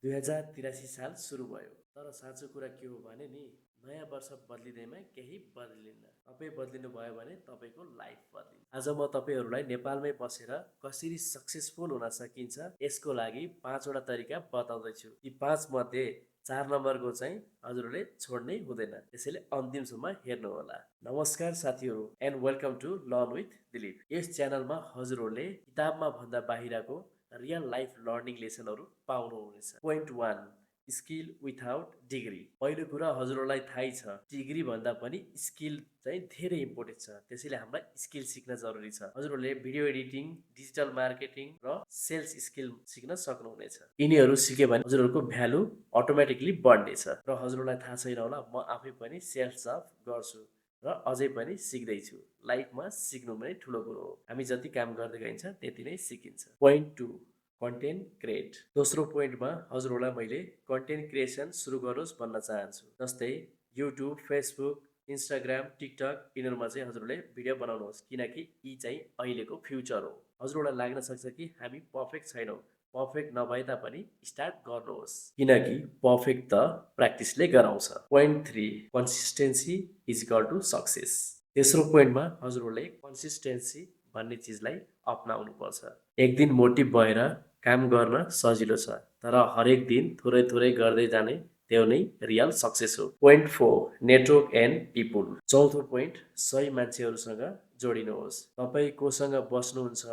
2083 साल सुरु भयो। तर साँचो कुरा के हो भने नि, नयाँ वर्ष बदलिँदैमा केही बदलिन्न। तपाईँ बदलिनु भयो भने तपाईँको लाइफ बदलिन्छ। आज म तपाईँहरूलाई नेपालमै बसेर कसरी सक्सेसफुल हुन सकिन्छ यसको लागि 5वटा तरिका बताउँदैछु। ती 5 मध्ये 4 नम्बरको चाहिँ हजुरहरूले छोड्नै हुँदैन। त्यसैले अन्तिमसम्म हेर्नुहोला। नमस्कार साथीहरू and welcome to learn with Dilip. यस च्यानलमा हजुरहरूले किताबमा भन्दा बाहिरको रियल लाइफ लर्निङ लेसनहरू पाउनुहुनेछ। Point 1, skill without degree. पहिलो कुरा हजुरहरूलाई थाहै छ, डिग्री भन्दा पनि स्किल चाहिँ धेरै इम्पोर्टेन्ट छ। त्यसैले हामीलाई स्किल सिक्न जरुरी छ। हजुरहरूले भिडियो एडिटिङ, डिजिटल मार्केटिङ र सेल्स स्किल सिक्न सक्नुहुनेछ। यिनीहरू सिक्यो भने हजुरहरूको भ्यालु अटोमेटिकली बढ्नेछ। र हजुरहरूलाई थाहा छैन होला, म आफै पनि सेल्फ जब गर्छु र अझै पनि सिक्दैछु। लाइफमा सिक्नु पनि ठुलो कुरो हो। हामी जति काम गर्दै गइन्छ त्यति नै सिकिन्छ। Point 2, content create. दोस्रो पोइन्टमा हजुरहरूलाई मैले कन्टेन्ट क्रिएसन सुरु गर्नुहोस् भन्न चाहन्छु। जस्तै युट्युब, फेसबुक, इन्स्टाग्राम, टिकटक यिनीहरूमा चाहिँ हजुरहरूले भिडियो बनाउनुहोस्, किनकि यी चाहिँ अहिलेको फ्युचर हो। हजुरहरूलाई लाग्न सक्छ कि हामी पर्फेक्ट छैनौँ। पर्फेक्ट नभए तापनि स्टार्ट गर्नुहोस्, किनकि पर्फेक्ट त प्र्याक्टिसले गराउँछ। Point 3, consistency is equal to success. तेस्रो पोइन्टमा हजुरहरूले कन्सिस्टेन्सी भन्ने चिजलाई अपनाउनु पर्छ। एक दिन मोटिभ भएर काम गर्न सजिलो छ, तर हरेक दिन थोरै थोरै गर्दै जाने त्यो नै रियल सक्सेस हो। Point 4, network and people. चौथो पोइन्ट, सही मान्छेहरूसँग जोडिनुहोस्। तपाईँ कोसँग बस्नुहुन्छ,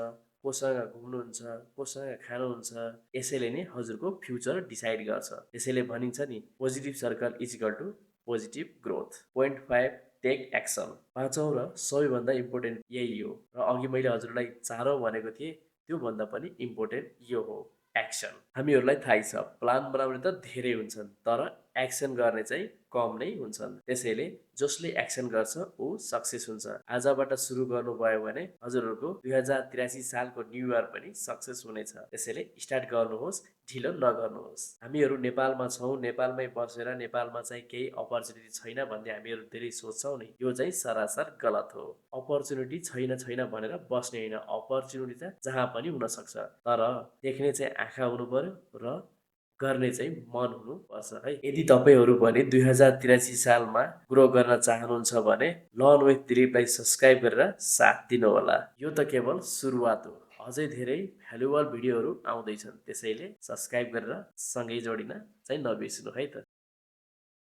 कोसँग घुम्नुहुन्छ, कोसँग खानुहुन्छ, यसैले नै हजुरको फ्युचर डिसाइड गर्छ। त्यसैले भनिन्छ नि, positive circle is equal to positive growth. Point 5, take action. पाँचौँ र सबैभन्दा इम्पोर्टेन्ट यही हो, र अघि मैले हजुरलाई 4औँ भनेको थिएँ, त्योभन्दा पनि इम्पोर्टेन्ट यो हो, एक्सन। हामीहरूलाई थाहै छ, प्लान बनाउने त धेरै हुन्छन्, तर एक्सन गर्ने चाहिँ कम नै हुन्छन्। त्यसैले जसले एक्सन गर्छ ऊ सक्सेस हुन्छ। आजबाट सुरु गर्नुभयो भने हजुरहरूको 2083 सालको न्यु इयर पनि सक्सेस हुनेछ। त्यसैले स्टार्ट गर्नुहोस्, ढिलो नगर्नुहोस्। हामीहरू नेपालमा छौँ, नेपालमै बसेर नेपालमा चाहिँ केही अपर्च्युनिटी छैन भन्ने हामीहरू धेरै सोच्छौँ नि, यो चाहिँ सरासर गलत हो। अपर्च्युनिटी छैन भनेर बस्ने होइन, अपर्च्युनिटी त जहाँ पनि हुनसक्छ, तर देख्ने चाहिँ आँखा हुनु पर्यो र गर्ने चाहिँ मन हुनुपर्छ है। यदि तपाईँहरू भने 2083 सालमा ग्रो गर्न चाहनुहुन्छ भने लर्न विथ दिलीपलाई सब्सक्राइब गरेर साथ दिनुहोला। यो त केवल सुरुवात हो, अझै धेरै भ्यालुएबल भिडियोहरू आउँदैछन्। त्यसैले सब्सक्राइब गरेर सँगै जोडिन चाहिँ नबिर्सनु है त।